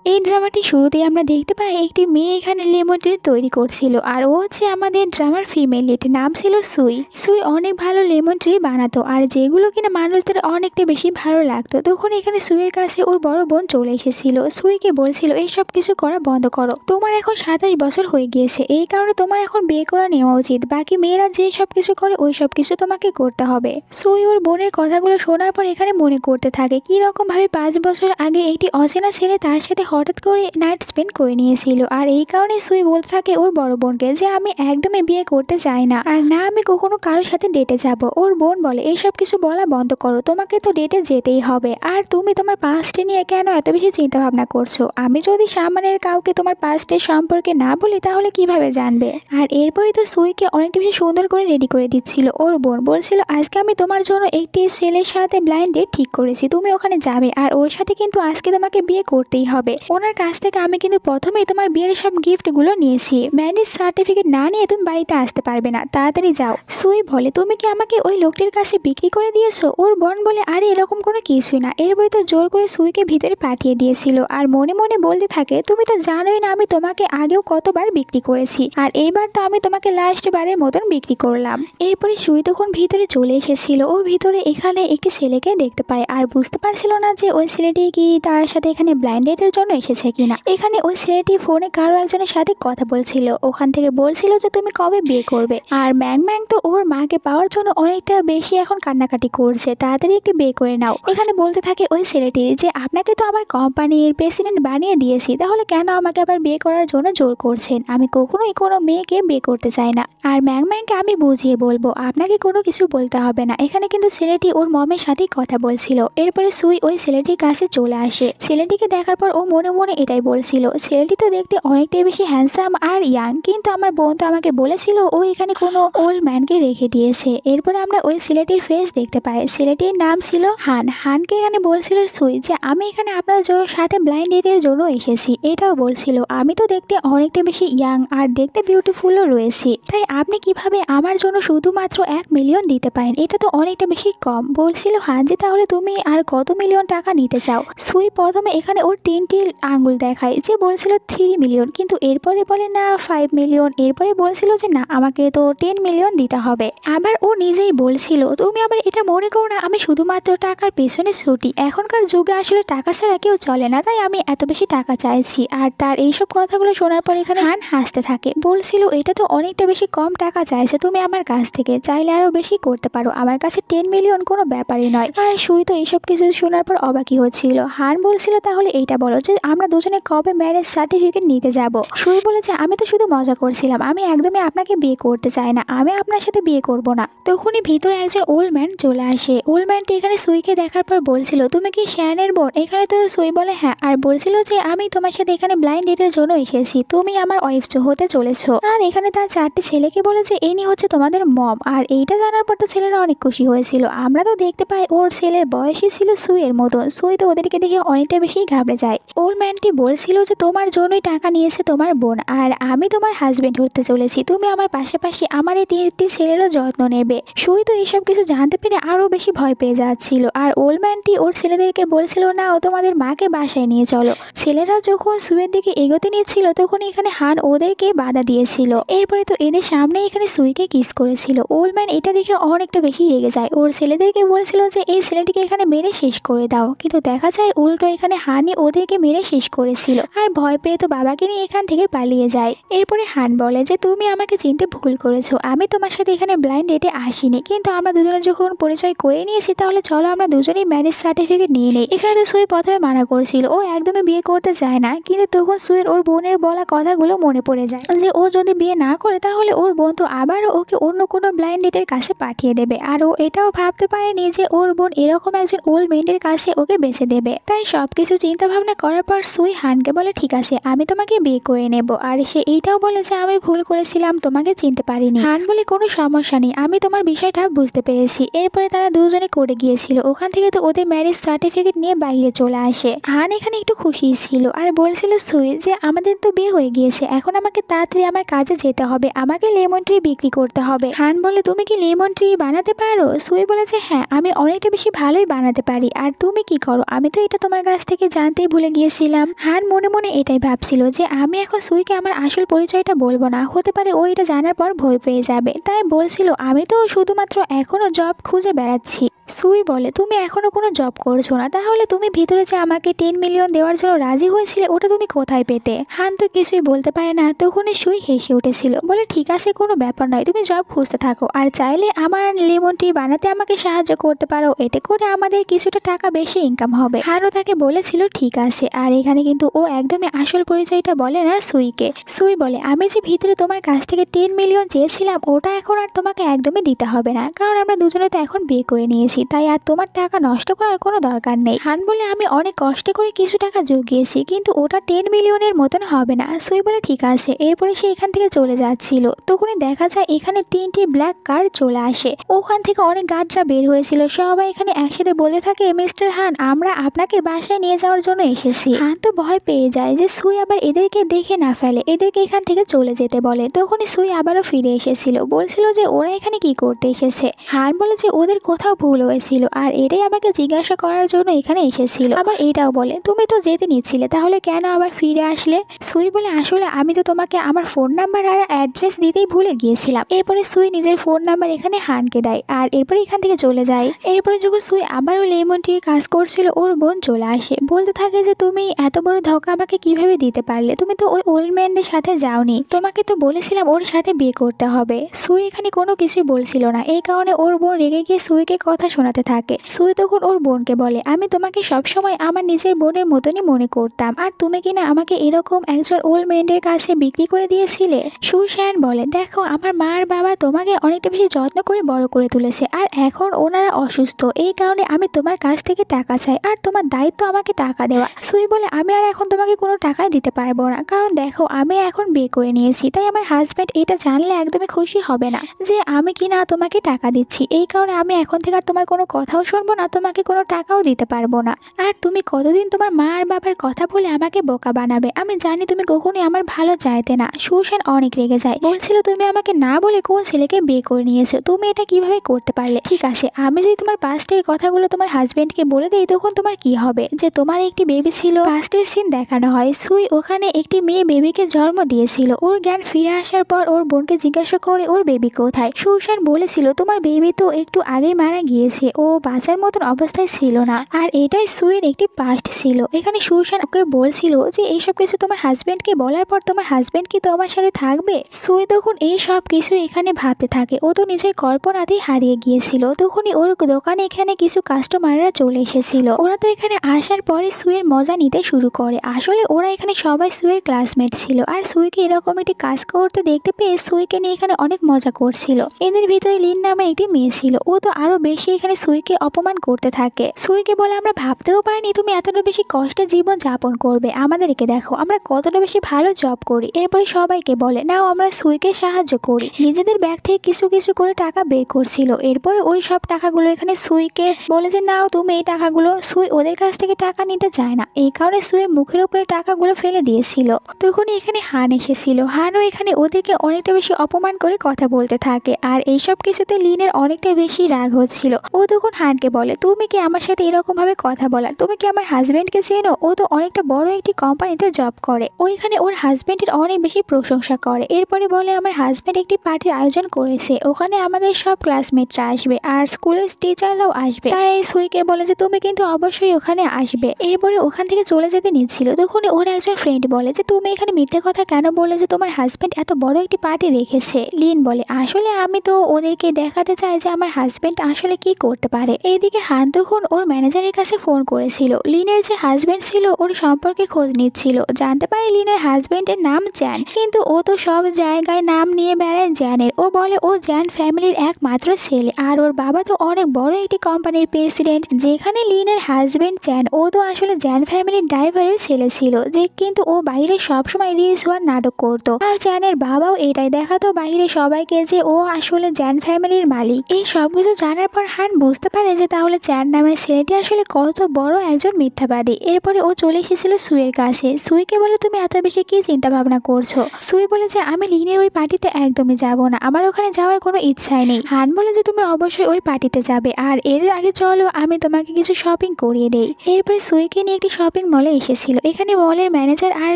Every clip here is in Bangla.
এই ড্রামাটি শুরুতেই আমরা দেখতে পাই একটি মেয়ে এখানে লেমন ট্রি তৈরি করছিল, আর ও হচ্ছে আমাদের ড্রামার ফিমেল লিড, নাম ছিল সুই। সুই অনেক ভালো লেমন ট্রি বানাতো, আর যেগুলো কিনা মানুষদের অনেকটা বেশি ভালো লাগতো। তখন এখানে সুইয়ের কাছে ওর বড় বোন চলে এসেছিল, সুইকে বলছিল এইসব কিছু করা বন্ধ করো, তোমার এখন 27 বছর হয়ে গিয়েছে, এই কারণে তোমার এখন বিয়ে করা নেওয়া উচিত, বাকি মেয়েরা যে সব কিছু করে ওই সব কিছু তোমাকে করতে হবে। সুই ওর বোনের কথাগুলো শোনার পর এখানে মনে করতে থাকে কি রকম ভাবে 5 বছর আগে একটি অচেনা ছেলে তার সাথে হঠাৎ করে নাইট স্পেন্ড করে নিয়েছিল। আর এই কারণে সুই বলতে থাকে ওর বড় বোনকে যে আমি একদমই বিয়ে করতে চাই না, আর না আমি কখনো কারোর সাথে ডেটে যাব। ওর বোন বলে এইসব কিছু বলা বন্ধ করো, তোমাকে তো ডেটে যেতেই হবে, আর তুমি তোমার পাস্টে নিয়ে কেন এত বেশি চিন্তা ভাবনা করছো? আমি যদি সামনের কাউকে তোমার পাস্টের সম্পর্কে না বলি তাহলে কিভাবে জানবে? আর এরপরই তো সুইকে অনেকটা বেশি সুন্দর করে রেডি করে দিচ্ছিল। ওর বোন বলছিল আজকে আমি তোমার জন্য একটি ছেলের সাথে ব্লাইন্ড ডেট ঠিক করেছি, তুমি ওখানে যাবে, আর ওর সাথে কিন্তু আজকে তোমাকে বিয়ে করতেই হবে। ওনার কাছ থেকে আমি কিন্তু প্রথমেই তোমার বিয়ের সব গিফটগুলো নিয়েছি, ম্যারেজ সার্টিফিকেট না নিয়ে তুমি বাড়িতে আসতে পারবে না, তাড়াতাড়ি যাও। সুই বলে তুমি কি আমাকে ওই লোকটির কাছে বিক্রি করে দিয়েছো? ওর বোন বলে আরে এরকম কোনো কিছুই না। এরপরে তো জোর করে সুইকে ভিতরে পাঠিয়ে দিয়েছিল, আর মনে মনে বলতে থাকে তুমি তো জানোই না আমি তোমাকে আগেও কতবার বিক্রি করেছি, আর এইবার তো আমি তোমাকে লাস্ট বারের মতন বিক্রি করলাম। এরপরে সুই তখন ভিতরে চলে এসেছিল, ও ভিতরে এখানে একটি ছেলেকে দেখতে পায়, আর বুঝতে পারছিল না যে ওই ছেলেটি কি তার সাথে এখানে ব্লাইন্ড ডেটের জন্য এসেছে কিনা। এখানে ওই ছেলেটি ফোনে কারো একজনের সাথে কথা বলছিল, ওখান থেকে বলছিল যে তুমি কবে বিয়ে করবে। আর ম্যাং ম্যাং তো ওর মাকে পাওয়ার জন্য অনেকটা বেশি এখন কান্নাকাটি করছে, তাড়াতাড়ি একটু বিয়ে করে নাও। এখানে বলতে থাকে ওই ছেলেটি যে আপনাকে তো আমার কোম্পানির প্রেসিডেন্ট বানিয়ে দিয়েছি, তাহলে কেন আমাকে আবার বিয়ে করার জন্য জোর করছেন? আমি কখনোই কোনো মেয়েকে বিয়ে করতে চাই না, আর ম্যাং ম্যাংকে আমি বুঝিয়ে বলবো, আপনাকে কোনো কিছু বলতে হবে না। এখানে কিন্তু ছেলেটি ওর মমের সাথেই কথা বলছিল। এরপরে সুই ওই ছেলেটির কাছে চলে আসে, ছেলেটিকে দেখার পর ও মনে মনে এটাই বলছিল ছেলেটি তো দেখতে অনেকটাই বেশি হ্যান্ডসাম আর ইয়াং, কিন্তু আমার বোন তো আমাকে বলেছিল ও এখানে কোনো ওল্ড ম্যানকে রেখে দিয়েছে। এরপরে আমরা ওই ছেলেটির ফেস দেখতে পাই, ছেলেটির নাম ছিল হান। হানকে এখানে বলছিল সুই যে আমি এখানে আপনার সাথে ব্লাইন্ড ডেটের জন্য এসেছি, এটাও বলছিল আমি তো দেখতে অনেকটা বেশি ইয়াং আর দেখতে বিউটিফুলও রয়েছি, তাই আপনি কিভাবে আমার জন্য শুধুমাত্র 1 মিলিয়ন দিতে পারেন? এটা তো অনেকটা বেশি কম। বলছিল হান যে তাহলে তুমি আর কত মিলিয়ন টাকা নিতে চাও? সুই প্রথমে এখানে ওর 3টি আঙ্গুল দেখায়, যে বলছিল 3 মিলিয়ন, কিন্তু এরপরে বলে না 5 মিলিয়ন, এরপরে বলছিল যে না আমাকে তো 10 মিলিয়ন দিতে হবে। আবার ও নিজেই বলছিল তুমি আবার এটা মনে করো না আমি শুধুমাত্র টাকার পেছনে ছুটি, এখনকার যুগে আসলে টাকা ছাড়া কেউ চলে না, তাই আমি এত বেশি টাকা চাইছি। আর তার এইসব কথাগুলো শোনার পর এখানে হান হাসতে থাকে, বলছিল এটা তো অনেকটা বেশি কম টাকা চাইছো তুমি আমার কাছ থেকে, চাইলে আরো বেশি করতে পারো, আমার কাছে 10 মিলিয়ন কোনো ব্যাপারই নয়। আর সুই তো এইসব কিছু শোনার পর অবাকই হচ্ছিল। হান বলছিল তাহলে এইটা বলো যে আমরা দুজনে কবে ম্যারেজ সার্টিফিকেট নিতে যাব? সুই বলেছে আমি তো শুধু মজা করছিলাম, আমি একদমই আপনাকে বিয়ে করতে চাই না, আমি আপনার সাথে বিয়ে করব না। তখনই ভিতরে একজন ওল্ড ম্যান চলে আসে। ওল্ড ম্যানটি এখানে সুইকে দেখার পর বলছিল তুমি কি শ্যানের বোন? এখানে তো সুই বলে হ্যাঁ, আর বলছিল যে আমি তোমার সাথে এখানে ব্লাইন্ড ডেটের জন্য এসেছি, তুমি আমার ওয়াইফ হতে চলেছো। আর এখানে তার 4টি ছেলেকে বলে যে ইনি হচ্ছে তোমাদের মম। আর এইটা জানার পর তো ছেলেরা অনেক খুশি হয়েছিল। আমরা তো দেখতে পাই ওর ছেলের বয়সই ছিল সুইয়ের মতন, সুই তো ওদেরকে দেখে অনেকটা বেশি ঘাবড়ে যায়। ওল্ড ম্যানটি বলছিল যে তোমার জন্যই টাকা নিয়েছে তোমার বোন, আর আমি তোমার হাজবেন্ড হতে চলেছি, তুমি আমার পাশাপাশি আমার এই 3টি ছেলেরও যত্ন নেবে। সুই তো এইসব কিছু জানতে পেরে আরো বেশি ভয় পেয়ে যাচ্ছিল। আর ওল্ড ম্যানটি ওর ছেলেদেরকে বলছিল না ও তোমাদের মাকে বাসায় নিয়ে চলো। ছেলেরা যখন সুইয়ের দিকে এগোতে নিচ্ছিল তখন এখানে হান ওদেরকে বাধা দিয়েছিল। এরপরে তো এদের সামনে এখানে সুইকে কিস করেছিল। ওল্ড ম্যান এটা দেখে অনেকটা বেশি রেগে যায়, ওর ছেলেদেরকে বলছিল যে এই ছেলেটিকে এখানে মেরে শেষ করে দাও, কিন্তু দেখা যায় উল্টো এখানে হানি ওদেরকে মেরে শেষ করেছিল। আর ভয় পেয়ে তো বাবাকে নিয়ে এখান থেকে পালিয়ে যায়। এরপরে হান বলে যে তুমি আমাকে চিনতে ভুল করেছো, আমি তোমার সাথে এখানে ব্লাইন্ড ডেটে আসিনি, কিন্তু আমরা দুজনে যখন পরিচয় করে নিয়েছি তাহলে চলো আমরা দুজনেই ম্যারেজ সার্টিফিকেট নিয়ে নেই। এখানে তো সুই প্রথমে মানা করেছিল, ও একদমই বিয়ে করতে চায় না, কিন্তু তখন সুইয়ের ওর বোনের বলা কথাগুলো মনে পড়ে যায় যে ও যদি বিয়ে না করে তাহলে ওর বোন তো আবারও ওকে অন্য কোনো ব্লাইন্ড ডেটের কাছে পাঠিয়ে দেবে। আর ও এটাও ভাবতে পারেনি যে ওর বোন এরকম একজন ওল্ড মেয়েদের কাছে ওকে বেছে দেবে। তাই সবকিছু চিন্তা ভাবনা করার পর সুই হানকে বলে ঠিক আছে আমি তোমাকে বিয়ে করে নেব। আর সে এইটাও বলে যে আমি ভুল করেছিলাম, তোমাকে চিনতে পারিনি। হান বলে কোনো সমস্যা নেই, আমি তোমার বিষয়টা বুঝতে পেরেছি। এরপরে তারা দুজনে করে গিয়েছিল। ওখান থেকে তো ওদের ম্যারেজ সার্টিফিকেট নিয়ে বাইরে চলে আসে। হান এখানে একটু খুশি ছিল আর বলছিল সুই যে আমাদের তো বিয়ে হয়ে গিয়েছে, এখন আমাকে তাড়াতাড়ি আমার কাজে যেতে হবে, আমাকে লেমন ট্রি বিক্রি করতে হবে। হান বলে তুমি কি লেমন ট্রি বানাতে পারো? সুই বলেছে হ্যাঁ আমি অনেকটা বেশি ভালোই বানাতে পারি। আর তুমি কি করো? আমি তো এটা তোমার কাছ থেকে জানতেই ভুলে গিয়েছি এসেছিলাম। হান মনে মনে এটাই ভাবছিল যে আমি এখন সুইকে আমার আসল পরিচয়টা বলবো না, হতে পারে ও এটা জানার পর ভয় পেয়ে যাবে। তাই বলছিল আমি তো শুধুমাত্র এখনো জব খুঁজে বেড়াচ্ছি। সুই বলে তুমি এখনো কোনো জব করছো না, তাহলে তুমি ভিতরে যে আমাকে 10 মিলিয়ন দেওয়ার জন্য রাজি হয়েছিলে ওটা তুমি কোথায় পেতে? হান তো কিছুই বলতে পারে না। তখনই সুই হেসে উঠেছিল, বলে ঠিক আছে কোনো ব্যাপার নয়, তুমি জব খুঁজতে থাকো, আর চাইলে আমার লেমন টি বানাতে আমাকে সাহায্য করতে পারো, এতে করে আমাদের কিছুটা টাকা বেশি ইনকাম হবে। হানও তাকে বলেছিল ঠিক আছে। আর এখানে কিন্তু ও একদমই আসল পরিচয়টা বলে না সুইকে। সুই বলে আমি যে ভিতরে তোমার কাছ থেকে 10 মিলিয়ন চেয়েছিলাম ওটা এখন আর তোমাকে একদমই দিতে হবে না, কারণ আমরা দুজনে তো এখন বিয়ে করে নিয়েছি, তাই আর তোমার টাকা নষ্ট করার কোনো দরকার নেই। হান বলে আমি অনেক কষ্ট করে কিছু টাকা জুগিয়েছি, কিন্তু ওটা 10 মিলিয়নের মতন হবে না। সুই বলে ঠিক আছে। এরপরে সে এখান থেকে চলে যাচ্ছিল, তখনই দেখা যায় এখানে 3টি ব্ল্যাক কার চলে আসে। ওখান থেকে অনেক গার্ডরা বের হয়েছিল, সবাই এখানে একসাথে বলে থাকে মিস্টার হান আমরা আপনাকে বাসায় নিয়ে যাওয়ার জন্য এসেছি। হান তো ভয় পেয়ে যায় যে সুই আবার এদেরকে দেখে না ফেলে, এদেরকে এখান থেকে চলে যেতে বলে। তখনই সুই আবারও ফিরে এসেছিল, বলছিল যে ওরা এখানে কি করতে এসেছে। হান বলে যে ওদের কোথাও ভুল হয়েছিল আর এটাই আমাকে জিজ্ঞাসা করার জন্য এখানে এসেছিল। আবার এটাও বলে তুমি তো যেতে নিচ্ছিলে, তাহলে কেন আবার ফিরে আসলে? সুই বলে আসলে আমি তো তোমাকে আমার ফোন নাম্বার আর অ্যাড্রেস দিতেই ভুলে গিয়েছিলাম। এরপরে সুই নিজের ফোন নাম্বার এখানে হানকে দেয় আর এরপরে এখান থেকে চলে যায়। এরপরে যখন সুই আবারও লেমন টি কাজ করছিল ওর বোন চলে আসে, বলতে থাকে যে তুমি এত বড় ধোঁকা আমাকে কিভাবে দিতে পারলে, তুমি তো ওই ওল্ড ম্যানের সাথে যাওনি, তোমাকে তো বলেছিলাম ওর সাথে বিয়ে করতে হবে। সুই এখানে কোনো কিছুই বলছিল না, এই কারণে ওর বোন রেগে গিয়ে সুইকে কথা শোনাতে থাকে। সুই তখন ওর বোনকে বলে আমি তোমাকে সবসময় আমার নিজের বোনের মতনই মনে করতাম, আর তুমি কিনা আমাকে এরকম একজন ওল্ড ম্যানের কাছে বিক্রি করে দিয়েছিলে। সুশান বলে দেখো আমার মা আর বাবা তোমাকে অনেকটা বেশি যত্ন করে বড় করে তুলেছে, আর এখন ওনারা অসুস্থ, এই কারণে আমি তোমার কাছ থেকে টাকা চাই, আর তোমার দায়িত্ব আমাকে টাকা দেওয়া। সুই বলে আমি আর এখন তোমাকে কোনো টাকাই দিতে পারবো না, কারণ দেখো আমি এখন বিয়ে করে নিয়েছি, তাই আমার হাজব্যান্ড এটা জানলে একদমই খুশি হবে না যে আমি কিনা তোমাকে টাকা দিচ্ছি, এই কারণে আমি এখন থেকে আর তোমার কোনো কথাও শুনবো না, তোমাকে কোনো টাকাও দিতে পারবো না। আর তুমি কতদিন তোমার মা আর বাবার কথা বলে আমাকে বোকা বানাবে, আমি জানি তুমি কখনোই আমার ভালো চাইতে না। সুশান অনেক রেগে যায়, বলছিল তুমি আমাকে না বলে কোন ছেলেকে বিয়ে করে নিয়েছো, তুমি এটা কিভাবে করতে পারলে? ঠিক আছে আমি যদি তোমার পাস্টের কথাগুলো তোমার হাজবেন্ডকে বলে দিই তখন তোমার কি হবে, যে তোমার একটি বেবি ছিল। পাস্টের সিন দেখানো হয় সুই ওখানে একটি মেয়ে বেবিকে জন্ম দিয়েছিল, ওর জ্ঞান ফিরে আসার পর ওর বোনকে জিজ্ঞাসা করে ওর বেবি কোথায়। সুশান বলেছিল তোমার বেবি তো একটু আগেই মারা গিয়েছে, ও বাঁচার মতন অবস্থায় ছিল না। আর এটাই সুইয়ের একটি পাস্ট ছিল। এখানে সুশান ওকে বলছিল যে এইসব কিছু তোমার হাজবেন্ডকে বলার পর তোমার হাজবেন্ড কি তোমার সাথে থাকবে? সুই তখন এই সব কিছু এখানে ভাবতে থাকে, ও তো নিজের কল্পনাতেই হারিয়ে গিয়েছিল। তখনই ওর দোকানে এখানে কিছু কাস্টমাররা চলে এসেছিল, ওরা তো এখানে আসার পরে সুইয়ের মজা নিতে শুরু করে। আসলে ওরা এখানে সবাই সুইয়ের ক্লাসমেট ছিল, আর সুইকে এরকম একটি কাজ করতে দেখতে পেয়ে সুইকে নিয়ে এখানে অনেক মজা করছিল। এদের ভিতরে লিন নামে একটি মেয়ে ছিল, ও তো আরো বেশি এখানে সুইকে অপমান করতে থাকে। সুইকে বলে আমরা ভাবতেও পারিনি তুমি এতটা বেশি কষ্টে জীবন যাপন করবে, আমাদেরকে দেখো আমরা কতটা বেশি ভালো জব করি। এরপরে সবাইকে বলে নাও আমরা সুইকে সাহায্য করি। নিজেদের ব্যাগ থেকে কিছু কিছু করে টাকা বের করছিল। এরপরে ওই সব টাকাগুলো এখানে সুইকে বলে যে নাও তুমি এই টাকাগুলো। সুই ওদের কাছ থেকে টাকা নিতে চায় না, এই কারণে সুইয়ের মুখের উপরে টাকাগুলো ফেলে দিয়েছিল। তখন এখানে হান এসেছিল, হানও এখানে ওদেরকে অনেকটা বেশি অপমান করে কথা বলতে থাকে, আর এইসব কিছুতে লিনের অনেকটা বেশি রাগ হচ্ছিল। ও তখন হানকে বলে তুমি কি আমার সাথে এরকম ভাবে কথা বলার, তুমি কি আমার হাজবেন্ডকে চেনো? ও তো অনেকটা বড় একটি কোম্পানিতে জব করে, ওইখানে ওর হাজবেন্ডের অনেক বেশি প্রশংসা করে। এরপরে বলে আমার হাজবেন্ড একটি পার্টির আয়োজন করেছে, ওখানে আমাদের সব ক্লাসমেটরা আসবে আর স্কুলের টিচাররাও আসবে, তাই সুইকে বলে যে তুমি কিন্তু অবশ্যই ওখানে আসবে। এরপরে ওখান থেকে চলে যেতে নিচ্ছিল, তখন ওর একজন ফ্রেন্ড বলে যে তুমি এখানে মিথ্যে কথা কেন বলে যে তোমার হাজবেন্ড এত বড় একটি পার্টি রেখেছে। লিন বলে আসলে আমি তো ওদেরকে দেখাতে চাই যে আমার হাজবেন্ড আসলে কি করতে পারে। এইদিকে হান তখন ওর ম্যানেজারের কাছে ফোন করেছিল, লিনের যে হাজবেন্ড ছিল ওর সম্পর্কে খোঁজ নিচ্ছিল। জানতে পারে লিনের হাজবেন্ডের নাম জ্যান, কিন্তু ও তো সব জায়গায় নাম নিয়ে বেড়ায় জ্যানের। ও বলে ও জ্যান ফ্যামিলির একমাত্র ছেলে, আর ওর বাবা তো অনেক বড় একটি কোম্পানির প্রেসিডেন্ট। যেখানে লিনের হাজবেন্ড জ্যান, ও তো আসলে জ্যান ফ্যামিলির ড্রাইভারের ছেলে ছিল, যে কিন্তু ও বাইরে সবসময় রিলস হওয়ার নাটক করতো। আর জ্যানের বাবাও এটাই দেখাতো বাইরে সবাইকে যে ও আসলে জ্যান ফ্যামিলির মালিক। এই সবকিছু জানার পর হান বুঝতে পারে যে তাহলে জ্যান নামের ছেলেটি আসলে কত বড় একজন মিথ্যাবাদী। এরপরে ও চলে এসেছিল সুইয়ের কাছে। সুইকে বলে তুমি এত বেশি কি চিন্তা ভাবনা করছো? সুই বলে যে আমি লিনের ওই পার্টিতে একদমই যাব না, আমার ওখানে যাওয়ার কোনো ইচ্ছাই নেই। হান বলে যে তুমি অবশ্যই ওই পার্টিতে যাবে, আর এর আগে চলো আমি তোমাকে কিছু শপিং করিয়ে দেই। এরপরে সুইকে নিয়ে একটি শপিং শপিং মলে এসেছিল। এখানে মলের ম্যানেজার আর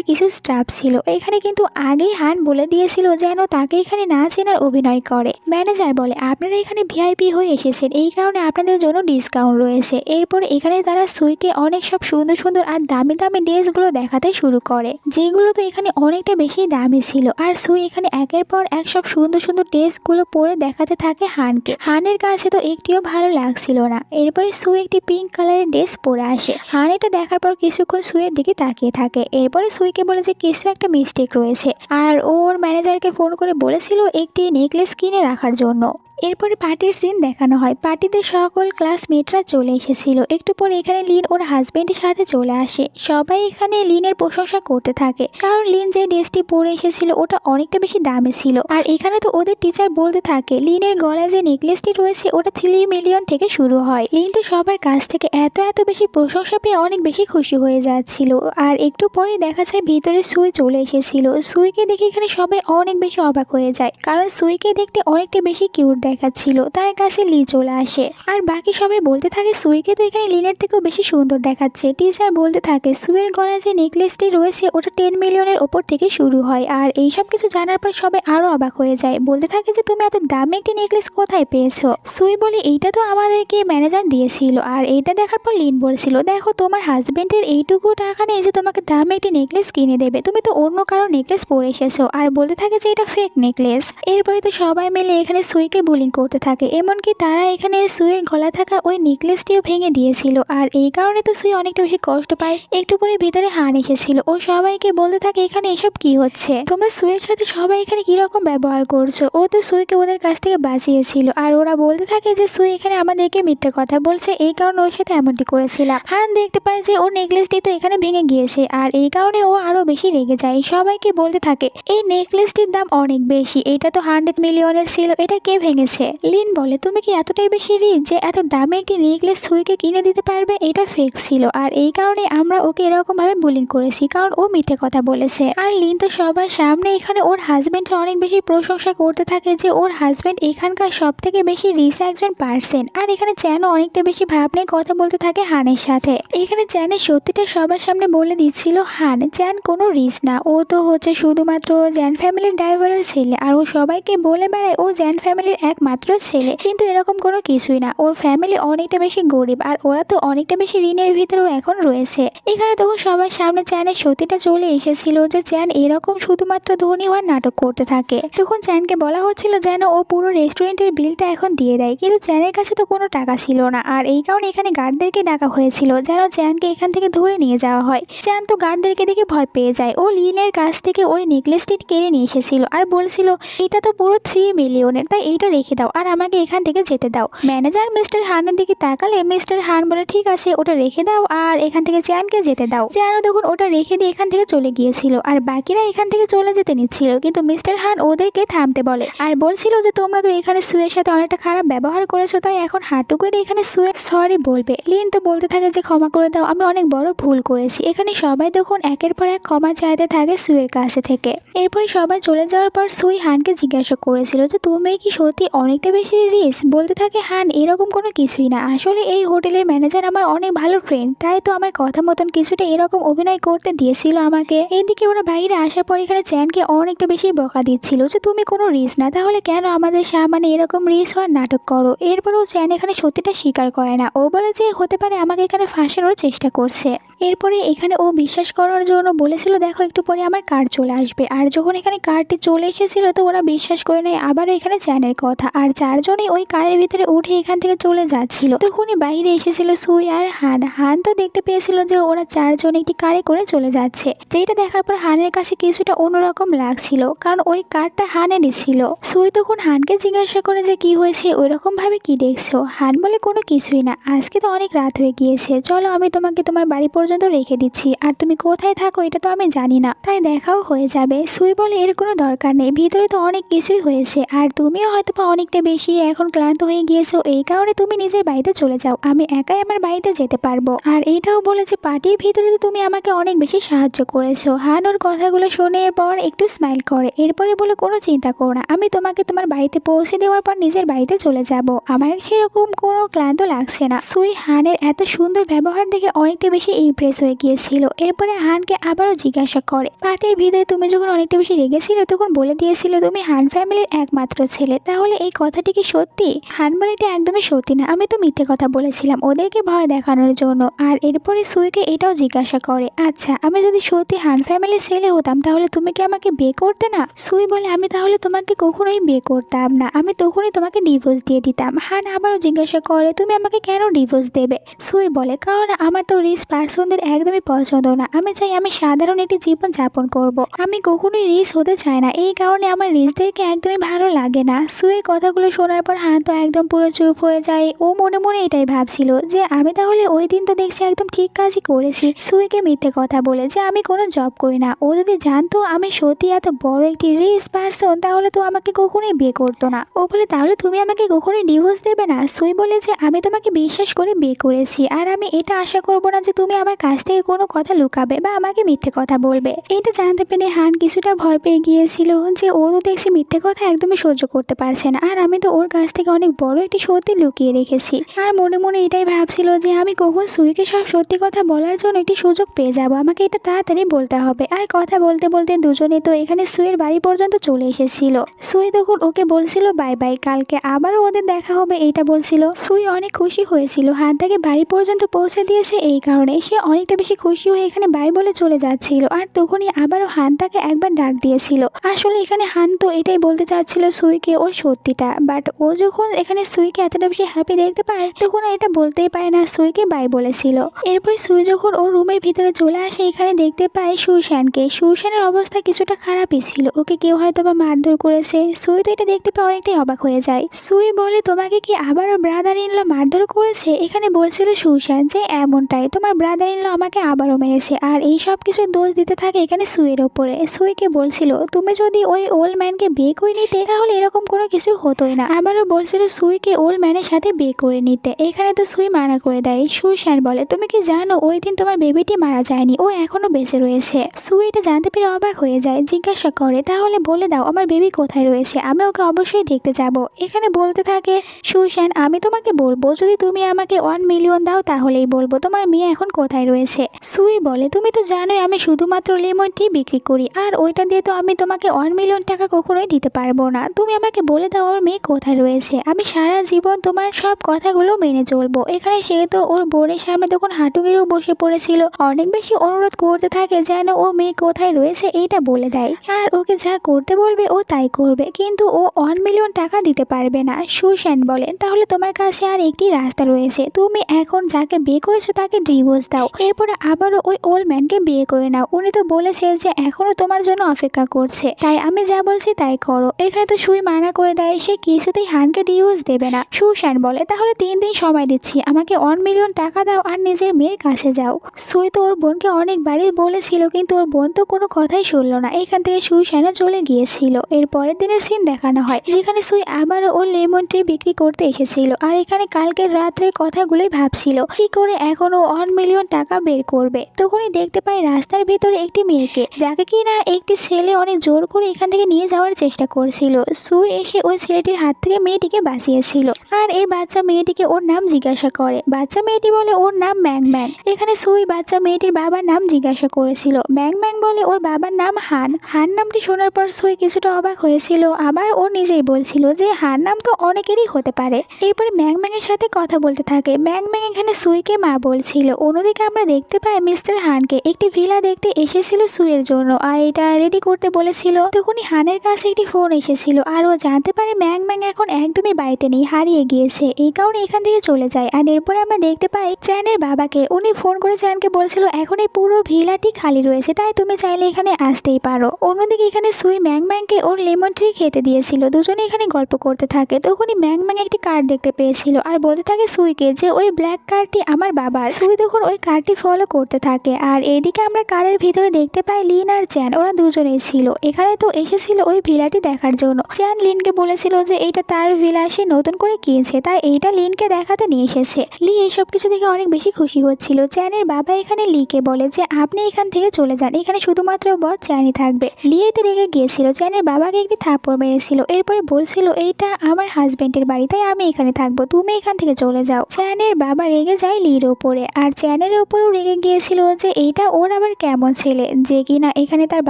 কিছু স্টাফ ছিল। এখানে কিন্তু আগেই হান বলে দিয়েছিল যেন তাকে এখানে না চেনার অভিনয় করে। ম্যানেজার বলে, আপনারা এখানে ভিআইপি হয়ে এসেছেন, এই কারণে আপনাদের জন্য ডিসকাউন্ট রয়েছে। এরপরে এখানে তারা সুইকে অনেক সব সুন্দর সুন্দর আর দামি দামি ড্রেসগুলো দেখাতে শুরু করে, যেগুলো তো এখানে অনেকটা বেশি দামি ছিল। আর সুই এখানে একের পর এক সব সুন্দর সুন্দর ড্রেসগুলো পরে দেখাতে থাকে হানকে। হানের কাছে তো একটিও ভালো লাগছিল না। এরপরে সুই একটি পিঙ্ক কালারের ড্রেস পরে আসে। হান এটা দেখার পর কিছুক্ষণ সুইয়ের দিকে তাকিয়ে থাকে। এরপরে সুইকে বলে যে কিছু একটা মিস্টেক রয়েছে, আর ওর ম্যানেজারকে ফোন করে বলেছিল একটি নেকলেস কিনে রাখার জন্য। এরপরে পার্টির সিন দেখানো হয়। পার্টিতে সকল ক্লাসমেটরা চলে এসেছিল। একটু পরে এখানে লিন ওর হাজবেন্ডের সাথে চলে আসে। সবাই এখানে লিনের প্রশংসা করতে থাকে, কারণ লিন যে ড্রেসটি পরে এসেছিল ওটা অনেকটা বেশি দামি ছিল। আর এখানে তো ওদের টিচার বলতে থাকে লিনের গলায় যে নেকলেসটি রয়েছে ওটা 3 মিলিয়ন থেকে শুরু হয়। লিন তো সবার কাছ থেকে এত এত বেশি প্রশংসা পেয়ে অনেক বেশি খুশি হয়ে যাচ্ছিল। আর একটু পরে দেখা যায় ভিতরে সুই চলে এসেছিল। সুইকে দেখে এখানে সবাই অনেক বেশি অবাক হয়ে যায়, কারণ সুইকে দেখতে অনেকটা বেশি কিউট দেখাচ্ছিল। তার কাছে লি চলে আসে, আর বাকি সবাই বলতে থাকে সুইকে তো এখানে লিনের থেকেও বেশি সুন্দর দেখাচ্ছে। টিচার বলতে থাকে সুইয়ের গলায় যে নেকলেসটি রয়েছে ওটা 10 মিলিয়নের ওপর থেকে শুরু হয়। আর এইসব কিছু জানার পর সবাই আরো অবাক হয়ে যায়, বলতে থাকে যে তুমি এত দামি একটি নেকলেস কোথায় পেয়েছো। সুই বলে এইটা তো আমাদেরকে ম্যানেজার দিয়েছিল। আর এইটা দেখার পর লিন বলছিল, দেখো তোমার হাজবেন্ডের এইটুকু টাকা নেই যে তোমাকে দামি একটি নেকলেস কিনে দেবে, তুমি তো অন্য কারো নেকলেস পরে এসেছো। আর বলতে থাকে যে এটা ফেক নেকলেস। এরপরে তো সবাই মিলে এখানে সুইকে বুলিং করতে থাকে, এমনকি তারা এখানে সুইয়ের গলা থাকা ওই নেকলেসটিও ভেঙে দিয়েছিল। আর এই কারণে তো সুই অনেকটা বেশি কষ্ট পায়। একটু পরে ভিতরে হান এসেছিল, ও সবাইকে বলতে থাকে এখানে এসব কি হচ্ছে, তোমরা সুইয়ের সাথে সবাই এখানে কিরকম ব্যবহার করছো। ও তো সুইকে ওদের কাছ থেকে বাঁচিয়েছিল। আর ওরা বলতে থাকে যে সুই এখানে আমাদেরকে মিথ্যে কথা বলছে, এই কারণে ওর সাথে এমনটি করেছিলাম। হান দেখতে পায় যে ওর নেকলেসটি তো এখানে ভেঙে গিয়েছে, আর এই কারণে ও আরো বেশি রেগে যায়। সবাইকে বলতে থাকে এই নেকলেসটির দাম অনেক বেশি, এটা তো 100 মিলিয়নের ছিল, এটা কে ভেঙেছে। লিন বলে, তুমি কি এতটাই বেশি রিচ যে এত দামি একটি নেকলেস সুইকে কিনে দিতে পারবে, এটা ফেক ছিল। আর এই কারণে আমরা ওকে এরকম ভাবে বুলিং করেছি, কারণ ও মিথ্যে কথা বলেছে। আর লিন তো সবার সামনে এখানে ওর হাজবেন্ডের অনেক বেশি প্রশংসা করতে থাকে যে ওর হাজবেন্ড এখানকার সব থেকে বেশি রিচ একজন পার্সন। আর এখানে চ্যানও অনেকটা বেশি ভাব নিয়ে কথা বলতে থাকে হানের সাথে। এখানে চ্যানের সত্যিটা সবার সামনে বলে দিচ্ছিল হান, চ্যান কোনো রিচ না, ও তো হচ্ছে শুধুমাত্র জ্যান ফ্যামিলির ড্রাইভারের ছেলে। আর ও সবাইকে বলে বেড়ায় ও জ্যান ফ্যামিলির একমাত্র ছেলে, কিন্তু এরকম কোনো কিছুই না। ওর ফ্যামিলি অনেকটা বেশি গরিব, আর ওরা তো অনেকটা বেশি ঋণের ভিতরেও এখন রয়েছে। এখানে তখন সবার সামনে চ্যানের সত্যিটা চলে এসেছিল যে চ্যান এরকম শুধুমাত্র ধনী হওয়ার নাটক করতে থাকে। তখন চ্যানকে বলা হচ্ছিল যেন ও পুরো রেস্টুরেন্টের বিলটা এখন দিয়ে দেয়, কিন্তু চ্যানের কাছে তো কোনো টাকা ছিল না। আর এই কারণে এখানে গার্ডদেরকে ডাকা হয়েছিল যেন চ্যানকে এখান থেকে ধরে নিয়ে যাওয়া হয়। চ্যান তো গার্ডদেরকে দেখে ভয় পেয়ে যায়। ও লিনের কাছ থেকে ওই নেকলেসটি কেড়ে নিয়ে এসেছিল আর বলছিল এটা তো পুরো 3 মিলিয়নের, তাই এইটা রেখে দাও আর আমাকে এখান থেকে যেতে দাও। ম্যানেজার মিস্টার হানের দিকে তাকালে মিস্টার হান বলে ঠিক আছে ওটা রেখে দাও আর এখান থেকে চ্যানকে যেতে দাও। চ্যানও তখন ওটা রেখে দিয়ে এখান থেকে চলে গিয়েছিল, আর বাকিরা এখান থেকে চলে যেতে নিচ্ছিল, কিন্তু মিস্টার হান ওদেরকে থামতে বলে আর বলছিল যে তোমরা তো এখানে সুয়ের সাথে অনেকটা খারাপ ব্যবহার করেছো, তাই এখন হাঁটু করে এখানে সুয়ে সরি বলবে। লিন তো বলতে থাকে যে ক্ষমা করে দাও, আমি অনেক বড় ভুল করেছি। এখানে সবাই তখন একের পর এক ক্ষমা চাইতে থাকে সুয়ের কাছে থেকে। এরপরে সবাই চলে যাওয়ার পর সুই হানকে জিজ্ঞাসা করেছিল যে তুমি কি সত্যি অনেকটা বেশি রিচ। বলতে থাকে হান এরকম কোনো কিছুই না, আসলে এই হোটেলের ম্যানেজার আমার অনেক ভালো ফ্রেন্ড, তাই তো আমার কথা মতন কিছুটা এরকম অভিনয় করতে দিয়েছিল আমাকে। এদিকে ওরা বাইরে আসার পর এখানে চ্যানকে অনেকটা বেশি বকা দিচ্ছিল যে তুমি কোনো রিচ না, তাহলে কেন আমাদের সামনে এরকম রিচ হওয়ার নাটক করো। এরপরেও চ্যান এখানে সত্যিটা স্বীকার করে না, ও বলে যে হতে পারে আমাকে এখানে ফাঁসানোর চেষ্টা করছে। এরপরে এখানে ও বিশ্বাস করার জন্য বলেছিল দেখো একটু পরে আমার কার চলে আসবে, আর যখন এখানে কারটি চলে এসেছিল তো ওরা বিশ্বাস করে নেয় আবারও এখানে চ্যানের কথা, আর চারজনই ওই কারের ভিতরে উঠে এখান থেকে চলে যাচ্ছিল। তখনই বাইরে এসেছিল সুই আর হান। হান তো দেখতে পেয়েছিল যে ওরা চারজন একটি কারে করে চলে যাচ্ছে, যেটা দেখার পর হানের কাছে কিছুটা অন্যরকম লাগছিল, কারণ ওই কারটা হানেরই ছিল। সুই তখন হানকে জিজ্ঞাসা করে যে কি হয়েছে, ওই রকম ভাবে কি দেখছো। হান বলে কোনো কিছুই না, আজকে তো অনেক রাত হয়ে গিয়েছে, চলো আমি তোমাকে তোমার বাড়ি পর্যন্ত রেখে দিচ্ছি, আর তুমি কোথায় থাকো এটা তো আমি জানি না, তাই দেখাও হয়ে যাবে। সুই বলে এর কোনো দরকার নেই, ভিতরে তো অনেক কিছুই হয়েছে, আর তুমিও হয়তো অনেকটা বেশি এখন ক্লান্ত হয়ে গিয়েছো, এই কারণে তুমি নিজের বাড়িতে চলে যাও, আমি একাই আমার বাড়িতে যেতে পারবো। আর এইটাও বলেছে পার্টির ভিতরে তো তুমি আমাকে অনেক বেশি সাহায্য করেছো। হান ওর কথাগুলো শুনে পর একটু স্মাইল করে, এরপরে বলে কোনো চিন্তা করো না, আমি তোমাকে তোমার বাড়িতে পৌঁছে দেওয়ার পর নিজের বাড়িতে চলে যাব, আমার সেরকম কোনো ক্লান্ত লাগছে না। সুই হানের এত সুন্দর ব্যবহার দেখে অনেকটা বেশি ইমপ্রেস হয়ে গিয়েছিল। এরপরে হানকে আবারও জিজ্ঞাসা করে, পার্টির ভিতরে তুমি যখন অনেকটা বেশি রেগেছিলে তখন বলে দিয়েছিলে তুমি হান ফ্যামিলির একমাত্র ছেলে, তাহলে এই কথাটি কি সত্যি? হান বলে এটা একদমই সত্যি না, আমি তো মিথ্যে কথা বলেছিলাম ওদেরকে ভয় দেখানোর জন্য। আর এরপরে সুইকে এটাও জিজ্ঞাসা করে, আচ্ছা আমি যদি সত্যি হান ফ্যামিলির ছেলে হতাম তাহলে তুমি কি আমাকে বিয়ে করতে না? সুই বলে, আমি তাহলে তোমাকে কখনোই বিয়ে করতাম না, আমি তখনই তোমাকে ডিভোর্স দিয়ে দিতাম। হান আবারও জিজ্ঞাসা করে, তুমি আমাকে কেন ডিভোর্স দেবে? সুই বলে, কারণ আমার তো রিচ পার্সনদের একদমই পছন্দ না, আমি চাই আমি সাধারণ একটি জীবন যাপন করব। আমি কখনোই রিচ হতে চাই না, এই কারণে আমার রিচদেরকে একদমই ভালো লাগে না। সুইয়ের কথাগুলো শোনার পর হান তো একদম পুরো চুপ হয়ে যায়। ও মনে মনে এটাই ভাবছিল যে আমি তাহলে ওই দিন তো দেখছি একদম ঠিক কাজই করেছি, সুইকে মিথ্যে কথা বলে যে আমি কোনো জব করি না। ও যদি জানতো আমি সত্যি এত বড় একটি রিচ পার্সন তাহলে তো আমাকে কখনোই বিয়ে করতো না। ও বলে, তাহলে তুমি আমাকে কখনোই ডিভোর্স দেবে না? সুই বলে যে আমি তোমাকে বিশ্বাস করে বিয়ে করেছি, আর আমি এটা আশা করবো না যে তুমি আমার কাছ থেকে কোনো কথা লুকাবে বা আমাকে মিথ্যে কথা বলবে। এটা জানতে পেরে হান কিছুটা ভয় পেয়ে গিয়েছিল যে ও তো দেখছি মিথ্যে কথা একদমই সহ্য করতে পারছে না, আর আমি তো ওর কাছ থেকে অনেক বড় একটি সত্যি লুকিয়ে রেখেছি। আর মনে মনে এটাই ভাবছিল যে আমি কখন সুইকে সব সত্যি কথা বলার জন্য একটি সুযোগ পেয়ে যাব, আমাকে এটা তাড়াতাড়ি বলতে হবে। আর কথা বলতে বলতে দুজনে তো এখানে সুইয়ের বাড়ি পর্যন্ত চলে এসেছিল। সুই তখন ওকে বলছিল বাই বাই, কালকে আবারও ওদের দেখা হবে এইটা বলছিল। সুই অনেক খুশি হয়েছিল হান তাকে বাড়ি পর্যন্ত পৌঁছে দিয়েছে, এই কারণে সে অনেকটা বেশি খুশি হয়ে এখানে বাই বলে চলে যাচ্ছিল। আর তখনই আবারও হান তাকে একবার ডাক দিয়েছিল। আসলে এখানে হান তো এটাই বলতে চাচ্ছিল সুইকে ওর সত্যিটা, বাট ও যখন এখানে সুইকে এতটা বেশি হ্যাপি দেখতে পায় তখন এটা বলতেই পারে না সুইকে বাই বলেছিল। এরপরে সুই যখন ওর রুমের ভিতরে চলে আসে এখানে দেখতে পায় সুশানকে। সুশানের অবস্থা কিছুটা খারাপই ছিল, ওকে কেউ হয়তো বা মারধর করেছে। সুই তো এটা দেখতে পায় অনেকটাই অবাক হয়ে যায়। সুই বলে, তোমাকে কি আবারও ব্রাদার ইন ল মারধর করেছে? এখানে বলছিল সুশান যে এমনটাই, তোমার ব্রাদার ইন ল আমাকে আবারও মেরেছে, আর এই সব কিছু দোষ দিতে থাকে এখানে সুইয়ের ওপরে। সুইকে বলছিল তুমি যদি ওই ওল্ড ম্যানকে বিয়ে করে নিতে তাহলে এরকম কোনো কিছু হতোই না। আবারও বলছিল সুইকে ওল্ড ম্যানের সাথে বিয়ে করে নিতে। এখানে তো সুই মানা করে দেয়। সুশান বলে, তুমি কি জানো ওই দিন তোমার বেবিটি মারা যায়নি, ও এখনো বেঁচে রয়েছে। সুই এটা জানতে পেরে অবাক হয়ে যায়, জিজ্ঞাসা করে তাহলে বলে দাও আমার বেবি কোথায় রয়েছে, আমি ওকে অবশ্যই দেখতে যাব। এখানে বলতে থাকে সুশান, আমি তোমাকে বলবো যদি তুমি আমাকে 1 মিলিয়ন দাও তাহলেই বলবো তোমার মেয়ে এখন কোথায় রয়েছে। সুই বলে, তুমি তো জানোই আমি শুধুমাত্র লেমন টি বিক্রি করি, আর ওইটা দিয়ে তো আমি তোমাকে 1 মিলিয়ন টাকা কখনোই দিতে পারবো না। তুমি আমাকে বলে দাও ওর মেয়ে কোথায় রয়েছে, আমি সারা জীবন তোমার সব কথাগুলো মেনে চলবো। এখানে সে তো ওর বোনের সামনে তখন হাঁটুগেরও বসে পড়েছিল, অনেক বেশি অনুরোধ করতে থাকে যেন ও মেয়ে কোথায় রয়েছে এইটা বলে দেয়, আর ওকে যা করতে বলবে ও তাই করবে, কিন্তু ও 1 মিলিয়ন টাকা দিতে পারবে না। সুশান বলে, তাহলে তোমার কাছে আর একটি রাস্তা রয়েছে, তুমি এখন যাকে বিয়ে করেছো তাকে ডিভোর্স দাও, এরপরে আবারও ওই ওল্ড ম্যানকে বিয়ে করে নাও। উনি তো বলেছে যে এখনো তোমার জন্য অপেক্ষা করছে, তাই আমি যা বলছি তাই করো। এখানে তো সুই মানা করে দেয়, সে কিছুতেই হানকে ডিভোর্স দেবে না। সুশান বলে, তাহলে 3 দিন সময় দিচ্ছি, আমাকে 1 মিলিয়ন টাকা দাও আর নিজের মেয়ের কাছে যাও। সুই তো ওর বোনকে অনেকবারই বলেছিল কিন্তু ওর বোন তো কোনো কথাই শুনলো না। এখান থেকে সুশানও চলে গিয়েছিল। এর পরের দিনের সিন দেখানো হয় যেখানে সুই আবারও ওর লেমন ট্রি বিক্রি করতে এসেছিল, আর এখানে কালকের রাত্রের কথাগুলোই ভাবছিল কি করে এখনো 1 মিলিয়ন টাকা বের করবে। তখনই দেখতে পাই রাস্তার ভিতরে একটি মেয়েকে, যাকে কিনা একটি ছেলে অনেক জোর করে এখান থেকে নিয়ে যাওয়ার চেষ্টা করছিল। সুই এসে ওই ছেলেটির হাত থেকে মেয়েটিকে বাঁচিয়েছিল, আর এই বাচ্চা মেয়েটিকে ওর নাম জিজ্ঞাসা করে। বাচ্চা মেয়েটি বলে ওর নাম ম্যাং ম্যাং। এখানে সুই বাচ্চা মেয়েটির বাবার নাম জিজ্ঞাসা করেছিল, ম্যাং ম্যাং বলে ওর বাবার নাম হান। হান নামটি শোনার পর সুই কিছুটা অবাক হয়েছিল, আবার ও নিজেই বলছিল যে হান নাম তো অনেকেরই হতে পারে। এরপরে ম্যাং ম্যাং এর সাথে কথা বলতে থাকে। ম্যাং ম্যাং এখানে সুইকে মা বলছিল। অন্যদিকে আমরা দেখতে পাই মিস্টার হানকে একটি ভিলা দেখতে এসেছিল সুইয়ের জন্য, আর এটা রেডি করতে বলেছিল। তখনই হানের কাছে একটি ফোন এসেছিল, আর ও জানতে পারে ম্যাং ম্যাং এখন একদমই বাড়িতে নেই, হারিয়ে গিয়েছে, এই কারণে এখান থেকে চলে যায়। আর এরপরে আমরা দেখতে পাই চ্যানের বাবাকে। উনি ফোন করে চ্যানকে বলছিল এখন এই পুরো ভিলাটি খালি রয়েছে, তাই তুমি চাইলে এখানে আসতেই পারো। অন্যদিকে এখানে সুই ম্যাং ম্যাংকে ওর লেমন ট্রি খেতে দিয়েছিল। দুজনে এখানে গল্প করতে থাকে। তখনই ম্যাং ম্যাং একটি কার্ড দেখতে পেয়েছিল, আর বলতে থাকে সুইকে যে ওই ব্ল্যাক কার্ডটি আমার বাবার। সুই তখন ওই কার্ডটি ফলো করতে থাকে। আর এইদিকে আমরা কারের ভিতরে দেখতে পাই লিন আর চ্যান, ওরা দুজনেই ছিল। এখানে তো এসেছিল ওই ভিলাটি দেখার জন্য। চ্যান লিনকে বলেছিল যে এইটা তার ভিলা, সে নতুন করে কিনেছে, তাই এইটা লিনকে দেখাতে নিয়ে এসেছে। লি এইসব কিছু দেখে অনেক বেশি খুশি হচ্ছিল। চ্যানের বাবা এখানে লিকে বলে যে আপনি এখান থেকে চলে যান, এখানে শুধুমাত্র বস চ্যানই থাকবে। লি এতে রেগে গিয়েছিল, চ্যানের বাবাকে একটি থাপ্পড় মেরেছিল। এরপরে বলছিল এইটা আমার হাজবেন্ডের বাড়ি, তাই আমি এখানে থাকবো, তুমি এখান থেকে চলে যাও। চ্যানের বাবা রেগে যায় লির ওপরে, আর চ্যানেরও উপরেও রেগে গিয়েছিল যে এইটা ওর আবার কেমন ছেলে যে কিনা এখানে তার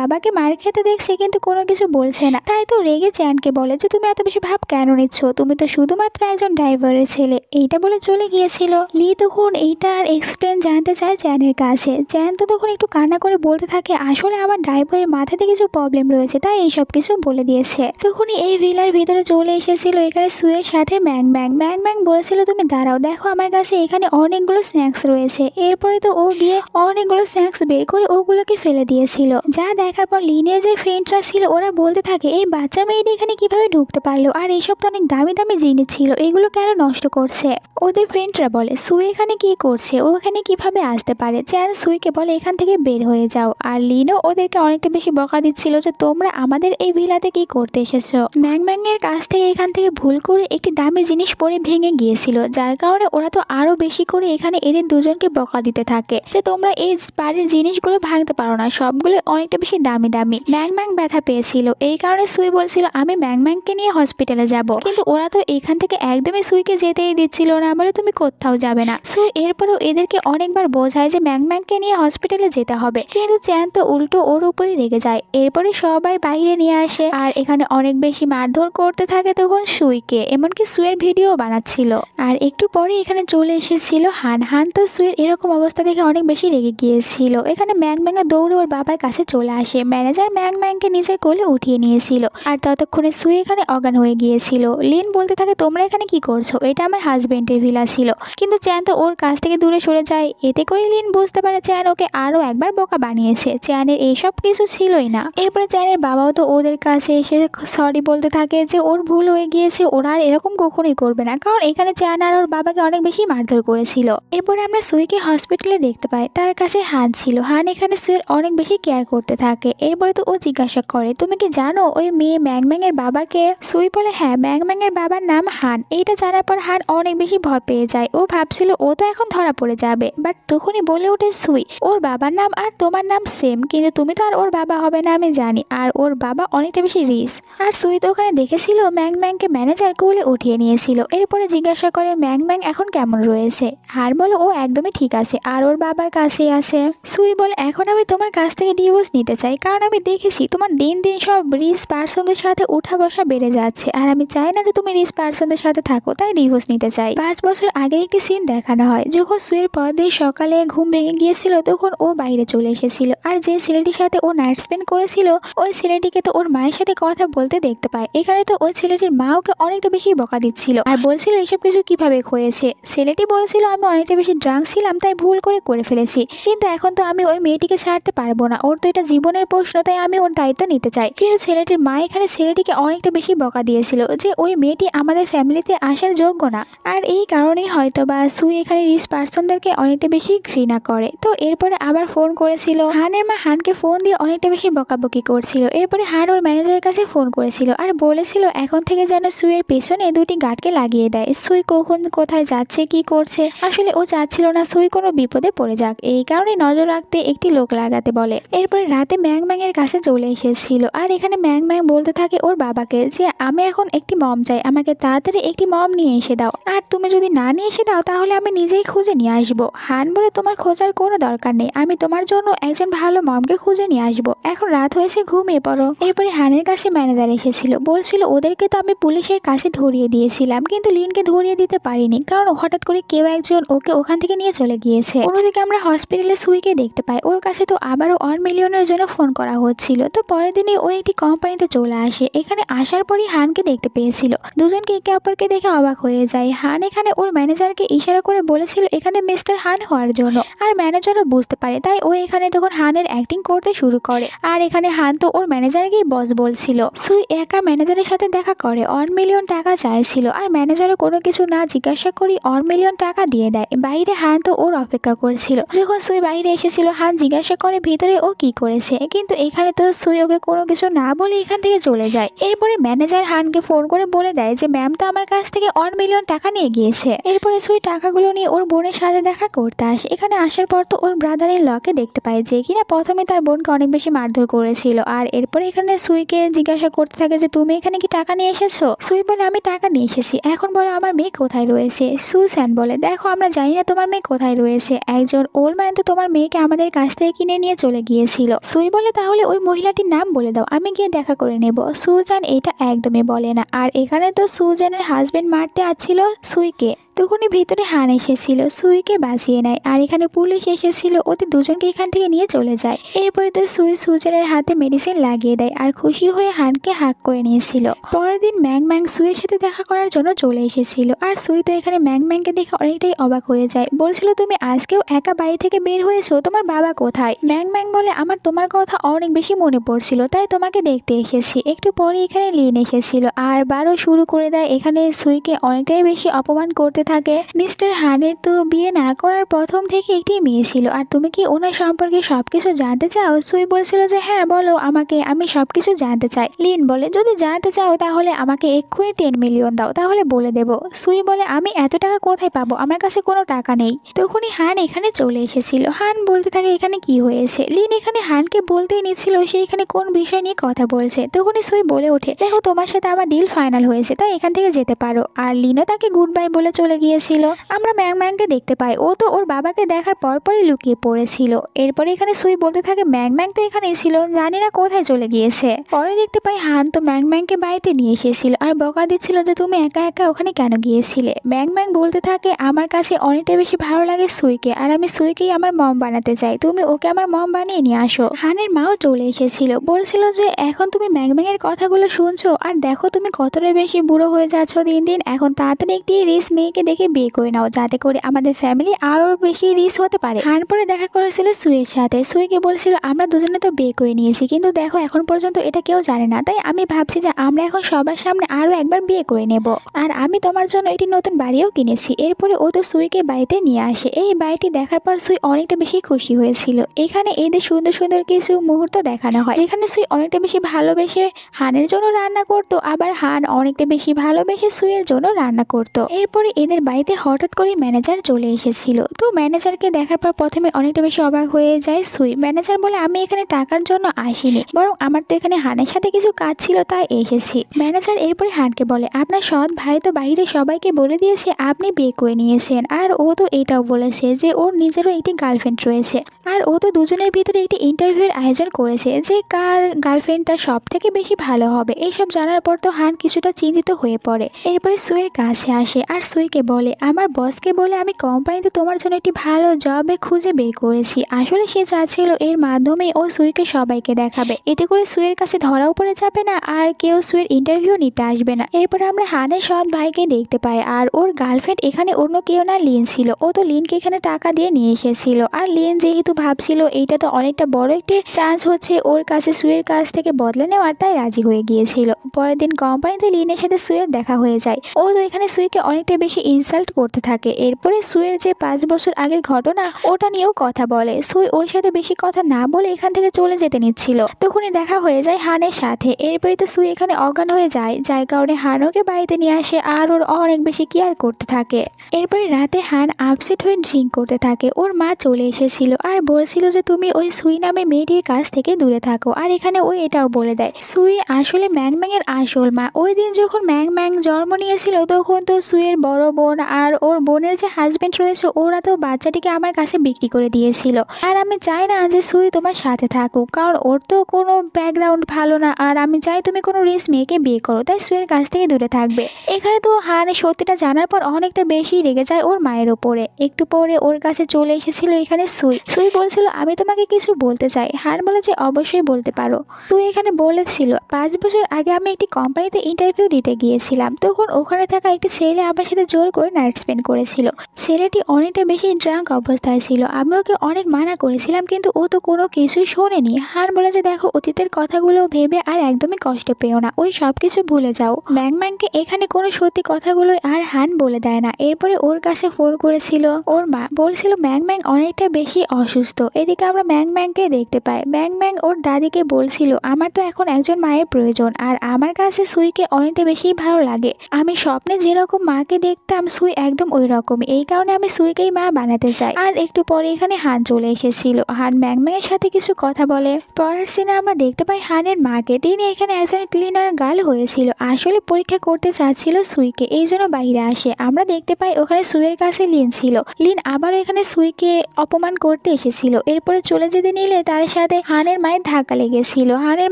বাবাকে মার খেতে দেখছে কিন্তু কোনো কিছু বলছে না। তাই তো রেগে চ্যানকে বলে যে তুমি এত বেশি ভাব কেন নিচ্ছ, তুমি তো শুধুমাত্র একজন ড্রাইভারের ছেলে, এইটা বলে চলে গিয়েছিল। লি তখন এইটার এক্সপ্লেন জানতে চায় চ্যানের কাছে। চ্যান তো তখন একটু কান্না করে বলতে থাকে আসলে আমার ড্রাইভারের মাথাতে কিছু প্রবলেম রয়েছে তাই এইসব কিছু বলে দিয়েছে। তখনই এই ভিলার ভিতরে চলে এসেছিল এখানে সুয়ের সাথে ম্যাং ম্যাং। ম্যাং ম্যাং বলেছিল তুমি দাঁড়াও, দেখো আমার কাছে এখানে অনেকগুলো স্ন্যাক্স রয়েছে। এরপরে তো ও গিয়ে অনেকগুলো স্ন্যাক্স বের করে ওগুলোকে ফেলে দিয়েছিল, যা দেখার পর লিনের যে ফ্রেন্ডরা ছিল ওরা বলতে থাকে এই বাচ্চা মেয়েটি এখানে কিভাবে ঢুকতে পারলো, আর এইসব তো অনেক দামি দামি জিনিস ছিল, এগুলো কেন নষ্ট করছে। ওদের ফ্রেন্ডরা বলে সুই এখানে কি করছে, ও এখানে কিভাবে আসতে পারে। চ্যান সুইকে বলে এখান থেকে বের হয়ে যাও, আর লিনও ওদেরকে অনেকটা বেশি বকা দিচ্ছিল যে তোমরা আমাদের এই ভিলাতে কি করতে এসেছো। ম্যাং ম্যাং এর কাছ থেকে এখান থেকে ভুল করে একটি দামি জিনিস পরে ভেঙে গিয়েছিল, যার কারণে ওরা তো আরো বেশি করে এখানে এদের দুজনকে বকা দিতে থাকে যে তোমরা এই বাড়ির জিনিসগুলো ভাঙতে পারো না, সবগুলো অনেকটা বেশি দামি দামি। ম্যাং ম্যাং ব্যথা পেয়েছিল, এই কারণে সুই বলছিল আমি ম্যাং ম্যাংকে নিয়ে হসপিটালে যাব, কিন্তু ওরা তো এখান থেকে একদমই সুইকে যেতেই দিচ্ছিল না, বলে তুমি কোথাও যাবে না। সুই এরপরেও এদেরকে অনেকবার বোঝায় যে ম্যাং ম্যাংকে নিয়ে হসপিটালে যেতে হবে, কিন্তু চ্যান তো উল্টো ওর উপরেই রেগে যায়। এরপরে সবাই বাইরে নিয়ে আসে আর এখানে অনেক বেশি মারধর করতে থাকে তখন সুইকে, এমনকি সুইয়ের ভিডিও বানাচ্ছিল। আর একটু পরে এখানে চলে এসেছিল হান। হান তো সুইয়ের এরকম অবস্থা দেখে অনেক বেশি রেগে গিয়েছিল। এখানে ম্যাং ম্যাং দৌড়ে ওর বাবার কাছে চলে আসে। ম্যানেজার ম্যাং ম্যাংকে নিজের কোলে উঠিয়ে নিয়েছিল, আর ততক্ষণে সুই এখানে অজ্ঞান হয়ে গিয়েছিল। লিন বলতে থাকে তোমরা এখানে কি করছো, এটা আমার হাজবেন্ডের ভিলা ছিল, কিন্তু চ্যান তো ওর কাছ থেকে দূরে সরে যায়। এতে করে লিন বুঝতে পারে চ্যান ওকে আরো একবার বোকা বানিয়েছে, চ্যানের এইসব কিছু ছিলই না। এরপরে চ্যানের বাবাও তো ওদের কাছে এসে সরি বলতে থাকে যে ওর ভুল হয়ে গিয়েছে, ওরা আর এরকম কখনোই করবে না, কারণ এখানে চ্যান আর ওর বাবাকে অনেক বেশি মারধর করেছিল। এরপরে আমরা সুইকে হসপিটালে দেখতে পাই, তার কাছে হান ছিল। হান এখানে সুইয়ের অনেক বেশি কেয়ার করতে থাকে। এরপরে তো ও জিজ্ঞাসা করে তুমি কি জানো ওই মেয়ে ম্যাং ম্যাং এর বাবাকে। সুই বলে হ্যাঁ, ম্যাং ম্যাং এর বাবার নাম হান। এইটা জানার পর হান অনেক বেশি ভয় পেয়ে যায়, ও ভাবছিল ও তো এখন ধরা পড়ে যাবে, বাট তখনই বলে ওঠে সুই ওর বাবার নাম আর তোমার নাম সেম, কিন্তু তুমি তো আর ওর বাবা হবে না আমি জানি, আর ওর বাবা অনেকটা বেশি রিচ। আর সুই তো ওখানে দেখেছিল ম্যাং ম্যাংকে ম্যানেজার কোলে উঠিয়ে নিয়েছিল। এরপরে জিজ্ঞাসা করে ম্যাং ম্যাং এখন কেমন রয়েছে। হার বলে ও একদমই ঠিক আছে আর ওর বাবার কাছেই আছে। সুই বলে এখন আমি তোমার কাছ থেকে ডিভোর্স নিতে চাই, কারণ আমি দেখেছি তোমার দিন দিন সব রিচ পার্সনদের সাথে উঠা বসা বেড়ে যাচ্ছে, আর আমি চাই না যে তুমি রিচ পার্সনদের সাথে থাকো, তাই ডিভোর্স নিতে চাই। 5 বছর আগে একটি সিন দেখানো হয়, যখন সুইয়ের পরদিন সকালে ঘুম ভেঙে গিয়েছিল তখন ও বাইরে চলে এসেছিল, আর যে ছেলেটির সাথে ও নাইট স্পেন্ড করেছিল ওই ছেলেটিকে তো ওর মায়ের সাথে কথা বলতে দেখতে পায়। এখানে তো ওই ছেলেটির মা ওকে অনেকটা বেশি বকা দিচ্ছিল আর বলছিল এইসব কিছু কিভাবে হয়েছে। ছেলেটি বলছিল আমি অনেকটা বেশি ড্রাঙ্ক ছিলাম তাই ভুল করে ফেলেছি, কিন্তু এখন তো আমি ওই মেয়েটিকে ছাড়তে পারবো না, ওর তো এটা জীবনের প্রশ্ন, তাই আমি ওর দায়িত্ব নিতে চাই। কিন্তু ছেলেটির মা এখানে ছেলেটিকে অনেকটা বেশি বকা দিয়েছিল যে ওই মেয়েটি আমাদের ফ্যামিলিতে আসার যোগ্য না, আর এই কারণেই হয়তো বা সুই এখানে রিচ পার্সনদেরকে অনেকটা বেশি ঘৃণা করে। তো এরপরে আবার ফোন করেছিল হানের মা, হানকে ফোন দিয়ে অনেকটা বেশি বকাবকি করছিল। এরপরে হান ওর ম্যানেজারের কাছে ফোন করেছিল আর বলেছিল এখন থেকে যেন সুইয়ের পেছনে 2টি গার্ডকে লাগিয়ে দেয়। সুই কখন কোথায় যাচ্ছে কি করছে, আসলে ও চাচ্ছিল না সুই কোনো বিপদে পড়ে যাক, এই কারণে নজর রাখতে একটি লোক লাগাতে বলে। এরপরে রাতে ম্যাং ম্যাং এর কাছে চলে এসেছিল, আর এখানে ম্যাং ম্যাং বলতে থাকে ওর বাবাকে যে আমি এখন একটি মম চাই, আমাকে তাড়াতাড়ি একটি মম নিয়ে এসে দাও, আর তুমি যদি না নিয়ে এসে দাও তাহলে আমি নিজেই খুঁজে নিয়ে আসবো। হান বলে তোমার খোঁজার কোনো দরকার নেই, আমি তোমার জন্য একজন ভালো মমকে খুঁজে নিয়ে আসবো, এখন রাত হয়েছে ঘুমিয়ে পড়ো। এরপরে হানের কাছে ম্যানেজার এসেছিল, বলছিল ওদেরকে তো আমি পুলিশের কাছে ধরিয়ে দিয়েছিলাম, কিন্তু লিনকে ধরিয়ে দিতে পারিনি, কারণ হঠাৎ করে কেউ একজন ওকে ওখান থেকে নিয়ে চলে গিয়েছে। অন্যদিকে আমরা হসপিটালে সুইকে দেখতে পাই, ওর কাছে তো আবারও 1 মিলিয়নের জন্য ফোন করা হচ্ছিল। তো পরের দিনই ও একটি কোম্পানিতে চলে আসে, এখানে আসার পরই হানকে দেখতে পেয়েছিল। দুজনকে একে অপরকে দেখে অবাক হয়ে যায়। হান এখানে ওর ম্যানেজারকে ইশারা করে বলেছিল এখানে মিস্টার হান হওয়ার জন্য, আর ম্যানেজারও বুঝতে পারে, তাই ও এখানে তখন হানের অ্যাক্টিং করতে শুরু করে। আর এখানে হান তো ওর ম্যানেজারকেই বস বলছিল। সুই একা ম্যানেজারের সাথে দেখা করে 1 মিলিয়ন টাকা চাইছিল, আর ম্যানেজারও কোনো কিছু না জিজ্ঞাসা করি 1 মিলিয়ন টাকা দিয়ে দেয়। বাইরে হান তো ওর অপেক্ষা করছিল। যখন সুই বাইরে এসেছিল হান জিজ্ঞাসা করে ভিতরে ও কি করেছে, কিন্তু এখানে তো সুই ওকে কোনো কিছু না বলে এখান থেকে চলে যায়। এরপরে ম্যানেজার হানকে ফোন করে বলে দেয় যে ম্যাম তো আমার কাছ থেকে 1 মিলিয়ন টাকা নিয়ে গিয়েছে। এরপরে সুই টাকাগুলো নিয়ে ওর বোনের সাথে দেখা করতে আসে। এখানে আসার পর তো ওর ব্রাদারের লকে দেখতে পায় যে কিনা প্রথমে তার বোনকে অনেক বেশি মারধর করেছিল, আর এরপরে এখানে সুইকে জিজ্ঞাসা করতে থাকে যে তুমি এখানে কি টাকা নিয়ে এসেছো। সুই বলে আমি টাকা নিয়ে এসেছি, এখন বলো আমার মেয়ে কোথায় রয়েছে। সুস্যান বলে দেখো আমরা জানি না তোমার মেয়ে কোথায় রয়েছে, হয়েছে, একজন ওল্ড ম্যান তো তোমার মেয়েকে আমাদের কাছ থেকে কিনে নিয়ে চলে গিয়েছিল। সুই বলে তাহলে ওই মহিলাটির নাম বলে দাও, আমি গিয়ে দেখা করে নেব। সুজান এটা একদমই বলে না, আর এখানে তো সুজানের হাজবেন্ড মারতে আসছিল সুইকে। তখনই ভিতরে হান এসেছিল, সুইকে বাঁচিয়ে নেয়, আর এখানে পুলিশ এসেছিল, ওদের দুজনকে এখান থেকে নিয়ে চলে যায়। এরপরে তো সুই সুজানের হাতে মেডিসিন লাগিয়ে দেয়, আর খুশি হয়ে হানকে হাক করে নিয়েছিল। পরের দিন ম্যাং ম্যাং সুইয়ের সাথে দেখা করার জন্য চলে এসেছিল, আর সুই তো এখানে ম্যাং ম্যাংকে দেখে অনেকটাই অবাক হয়ে যায়। বলছিল তুমি আজকেও একা বাড়ি থেকে বের হয়েছো, তোমার বাবা কোথায়? ম্যাং ম্যাং বলে আমার তোমার কথা অনেক বেশি মনে পড়ছিল, তাই তোমাকে দেখতে এসেছি। একটু পরে এখানে লিন এসেছিল, আর বারও শুরু করে দেয় এখানে সুইকে অনেকটাই বেশি অপমান করতে থাকে। মিস্টার হানের তো বিয়ে না করার প্রথম থেকে একটি মেয়ে ছিল, আর তুমি কি ওনার সম্পর্কে সবকিছু জানতে চাও? সুই বলছিল যে হ্যাঁ বলো আমাকে, আমি সবকিছু জানতে চাই। লিন বলে যদি জানতে চাও তাহলে আমাকে এক্ষুনি 10 মিলিয়ন দাও, তাহলে বলে দেব। সুই বলে আমি এত টাকা কোথায় পাবো, আমার কাছে কোনো টাকা নেই। তখনই হান এখানে চলে এসেছিল। হান বলতে থাকে এখানে কি হয়েছে। লিন এখানে হানকে বলতেই নিচ্ছিল সে এখানে কোন বিষয় নিয়ে কথা বলছে। তখনই সুই বলে ওঠে দেখো তোমার সাথে আমার ডিল ফাইনাল হয়েছে, তাই এখান থেকে যেতে পারো। আর লিনও তাকে গুড বাই বলে চলে গিয়েছিল। আমরা ম্যাং ম্যাংকে দেখতে পাই, ও তো ওর বাবাকে দেখার পরপরই লুকিয়ে পড়েছিল। এরপরে এখানে সুই বলতে থাকে ম্যাং ম্যাং তো এখানেই ছিল, জানি না কোথায় চলে গিয়েছে। পরে দেখতে পাই হান তো ম্যাং ম্যাংকে বাড়িতে নিয়ে এসেছিল, আর বকা দিচ্ছিল যে তুমি একা একা ওখানে কেন গিয়েছিলে। ম্যাং ম্যাং বলতে থাকে আমার কাছে অনেকটা বেশি ভালো লাগে সুইকে, আর আমি সুইকেই আমার মম বানাতে চাই, তুমি ওকে আমার মম বানিয়ে নিয়ে আসো। হানের মাও চলে এসেছিল, বলছিল যে এখন তুমি ম্যাং ম্যাং এর কথাগুলো শুনছো, আর দেখো তুমি কতটা বেশি বুড়ো হয়ে যাচ্ছ দিন দিন, এখন তাড়াতাড়ি একটি রিচ মেয়েকে দেখে বিয়ে করে নাও, যাতে করে আমাদের ফ্যামিলি আরো বেশি রিচ হতে পারে। হান পরে দেখা করেছিল সুইয়ের সাথে, সুইকে বলছিল আমরা দুজনে তো বিয়ে করে নিয়েছি, কিন্তু দেখো এখন পর্যন্ত এটা কেউ জানে না, তাই আমি ভাবছি যে আমরা এখন সবার সামনে আরো একবার বিয়ে করে নেব, আর আমি তোমার জন্য একটি নতুন বাড়িও কিনেছি। এরপরে ও তো সুইকে বাড়িতে নিয়ে আসে। এই বাড়িটি দেখার পর সুই অনেকটা বেশি খুশি হয়েছিল। এখানে এদের সুন্দর সুন্দর কিছু মুহূর্ত দেখানো হয়, যেখানে সুই অনেকটা বেশি ভালোবেসে হানের জন্য রান্না করতো, আবার হান অনেকটা বেশি ভালোবেসে সুইয়ের জন্য রান্না করতো। এরপরে এদের বাড়িতে হঠাৎ করে ম্যানেজার চলে এসেছিল। তো ম্যানেজারকে দেখার পর প্রথমে অনেকটা বেশি অবাক হয়ে যায় সুই। ম্যানেজার বলে আমি এখানে টাকার জন্য আসিনি, বরং আমার তো এখানে হানের সাথে কিছু কাজ ছিল তাই এসেছি। ম্যানেজার এরপরে হানকে বলে আপনার সৎ ভাই তো বাইরে সবাইকে বলে দিয়েছে আপনি বিয়ে করে নিয়েছেন, আর ও তো এটাও বলেছে যে ওর নিজেরও একটি গার্লফ্রেন্ড রয়েছে, আর ও তো দুজনের ভিতরে একটি ইন্টারভিউর আয়োজন করেছে যে কার গার্লফ্রেন্ডটা সব থেকে বেশি ভালো হবে। এইসব জানার পর তো হান কিছুটা চিন্তিত হয়ে পড়ে। এরপরে সুইয়ের কাছে আসে, আর সুইকে বলে আমার বসকে বলে আমি কোম্পানিতে তোমার জন্য একটি ভালো জবে খুঁজে বের করেছি। আসলে সে চাচ্ছিল এর মাধ্যমে ও সুইকে সবাইকে দেখাবে, এতে করে সুইয়ের কাছে ধরাও পড়ে যাবে না, আর কেউ সুইয়ের ইন্টারভিউ নিতে আসবে না। এরপরে আমরা হানের সৎ ভাইকে দেখতে পাই, আর ওর গার্লফ্রেন্ড এখানে অন্য কেউ না লিন ছিল। ও তো লিনকে এখানে টাকা দিয়ে নিয়ে এসেছিল, আর লিন যেহেতু ভাবছিল এইটা তো অনেকটা বড় একটি চান্স হচ্ছে ওর কাছে সুইয়ের কাছ থেকে বদলে নেওয়ার, তাই রাজি হয়ে গিয়েছিল। পরের দিন কোম্পানিতে লিনের সাথে সুইয়ের দেখা হয়ে যায়। ও তো এখানে সুইকে অনেকটা বেশি ইনসাল্ট করতে থাকে। এরপরে সুইয়ের যে 5 বছর আগের ঘটনা ওটা নিয়েও কথা বলে। সুই ওর সাথে বেশি কথা না বলে এখান থেকে চলে যেতে নিচ্ছিল, তখনই দেখা হয়ে যায় হানের সাথে। এরপরে তো সুই এখানে অজ্ঞান হয়ে যায়, যার কারণে হান ওকে বাড়িতে নিয়ে আসে, আর ওর অনেক বেশি কেয়ার করতে থাকে। এরপরে রাতে হান আপসেট হয়ে ড্রিঙ্ক করতে থাকে। ওর মা চলে এসেছিল আর বলছিল যে তুমি ওই সুই নামে মেয়েটির কাছ থেকে দূরে থাকো, আর এখানে ওই এটাও বলে দেয় সুই আসলে ম্যাং ম্যাং এর আসল মা। ওই দিন যখন ম্যাং ম্যাং জন্ম নিয়েছিল তখন তো সুইয়ের বড় বোন আর ওর বোনের যে হাজবেন্ড রয়েছে ওরা তো বাচ্চাটিকে আমার কাছে বিক্রি করে দিয়েছিল, আর আমি চাই না যে সুই তোমার সাথে থাকুক, কারণ ওর তো কোনো ব্যাকগ্রাউন্ড ভালো না, আর আমি চাই তুমি কোনো রিচ মেয়েকে বিয়ে করো, তাই সুইয়ের কাছ থেকে দূরে থাকবে। এখানে তো হান সত্যিটা জানার পর অনেকটা বেশি রেগে যায় ওর মায়ের ওপরে। একটু পরে ওর কাছে চলে এসেছিল এখানে সুই। সুই বলছিল আমি তোমাকে কিছু বলতে চাই। হান বলে যে অবশ্যই বলতে পারো। তুই এখানে বলেছিল 5 বছর আগে আমি একটি কোম্পানিতে ইন্টারভিউ দিতে গিয়েছিলাম, তখন ওখানে থাকা একটি ছেলে আমার সাথে জোর করে নাইট স্পেন্ড করেছিল। ছেলেটি অনেকটা বেশি ড্রাঙ্ক অবস্থায় ছিল, আমি ওকে অনেক মানা করেছিলাম কিন্তু ও তো কোনো কিছুই শোনেনি। হান বলে যে দেখো অতীতের কথাগুলো ভেবে আর একদমই কষ্ট পেও না, ওই সব কিছু ভুলে যাও। ম্যাং ম্যাংকে এখানে কোনো সত্যি কথাগুলো আর হান বলে দেয় না। এরপরে ওর কাছে ফোন করেছিল ওর মা, বলছিল ম্যাং ম্যাং অনেকটা বেশি অসুস্থ। এদিকে আমরা ম্যাং ম্যাংকে দেখতে পাই। ম্যাং ম্যাং ওর দাদিকে বলছিল আমার তো এখন একজন মায়ের প্রয়োজন, আর আমার কাছে সুইকে অনেকটা বেশি ভালো লাগে। আমি স্বপ্নে যেরকম মাকে দেখতাম দেখতাম সুই একদম ওই রকমই, এই কারণে আমি সুইকেই মা বানাতে চাই। আর একটু পরে এখানে হান চলে এসেছিল। হান ম্যাংম্যাংয়ের সাথে কিছু কথা বলে। পরের সিনে আমরা দেখতে পাই হানের মাকে। তিনি এখানে একজন ক্লিনার গার্ল হয়েছিল, আসলে পরীক্ষা করতে চাচ্ছিল সুইকে, এই জন্য বাইরে আসে। আমরা দেখতে পাই ওখানে সুইয়ের কাছে লিন ছিল। লিন আবারও এখানে সুইকে অপমান করতে এসেছিল। এরপরে চলে যেতে নিলে তার সাথে হানের মায়ের ধাক্কা লেগেছিল। হানের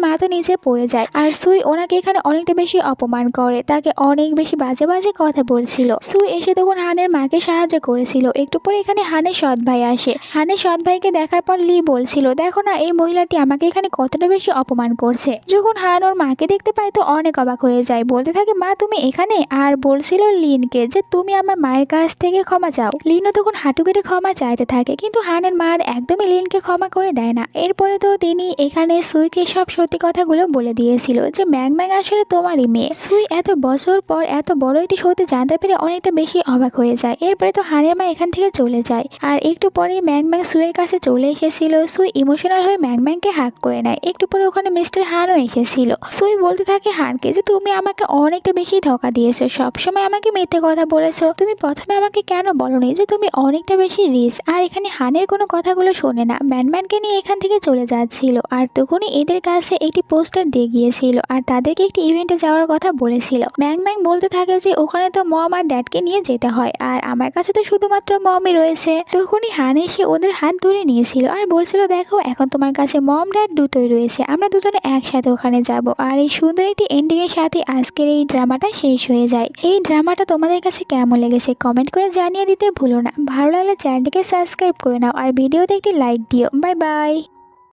মা তো নিচে পড়ে যায়, আর সুই ওনাকে এখানে অনেকটা বেশি অপমান করে, তাকে অনেক বেশি বাজে বাজে কথা বলছিল। সুই এসে তখন হানের মাকে সাহায্য করেছিল। একটু পরে এখানে হানের সৎ ভাই আসে। হানের সৎ ভাইকে দেখার পর লি বলছিল, দেখো না এই মহিলাটি আমাকে এখানে কতটা বেশি অপমান করছে। যখন হান ওর মাকে দেখতে পায় তো অনেক অবাক হয়ে যায়, বলতে থাকে মা তুমি এখানে, আর বলছিল লিনকে যে তুমি আমার মায়ের কাছ থেকে ক্ষমা চাও। লিনও তখন হাঁটু কেটে ক্ষমা চাইতে থাকে, কিন্তু হানের মা একদমই লিনকে ক্ষমা করে দেয় না। এরপরে তো তিনি এখানে সুইকে সব সত্যি কথাগুলো বলে দিয়েছিল যে ম্যাংম্যাং আসলে তোমারই মেয়ে। সুই এত বছর পর এত বড় একটি সত্যি জানতে পেরে অনেকটা বেশি অবাক হয়ে যায়। এরপরে তো হানের মা এখান থেকে চলে যায়, আর একটু পরে ম্যাংম্যাং সুইয়ের কাছে চলে এসেছিল। সুই ইমোশনাল হয়ে ম্যাংম্যাংকে হাক করে নেয়। একটু পরে ওখানে মিস্টার হানও এসেছিল। সুই বলতে থাকে হানকে যে তুমি আমাকে অনেকটা বেশি ধোঁকা দিয়েছো, সবসময় আমাকে মিথ্যে কথা বলেছো। তুমি প্রথমে আমাকে কেন বলোনি যে তুমি অনেকটা বেশি রিচ। আর এখানে হানের কোনো কথাগুলো শোনে না, ম্যানম্যানকে নিয়ে এখান থেকে চলে যাচ্ছিল। আর তখনই এদের কাছে একটি পোস্টার দিয়ে গিয়েছিল, আর তাদেরকে একটি ইভেন্টে যাওয়ার কথা বলেছিল। ম্যাং বলতে থাকে যে ওখানে তো মম আর ড্যাডকে নিয়ে যেতে হয়, আর আমার কাছে তো শুধুমাত্র মমই রয়েছে। তখনই হান এসে ওদের হাত ধরে নিয়েছিল আর বলছিল, দেখো এখন তোমার কাছে মম ড্যাড দুটোই রয়েছে, আমরা দুজনে একসাথে ওখানে যাব। আর এই সুন্দর একটি এন্ডিং এর সাথে আজকের এই ড্রামাটা শেষ হয়ে যায়। এই ড্রামাটা তোমাদের কাছে কেমন লেগেছে কমেন্ট করে জানিয়ে দিতে ভুলো না। ভালো লাগলে চ্যানেলটিকে সাবস্ক্রাইব করে নাও আর ভিডিওতে একটি লাইক দিও। Bye bye.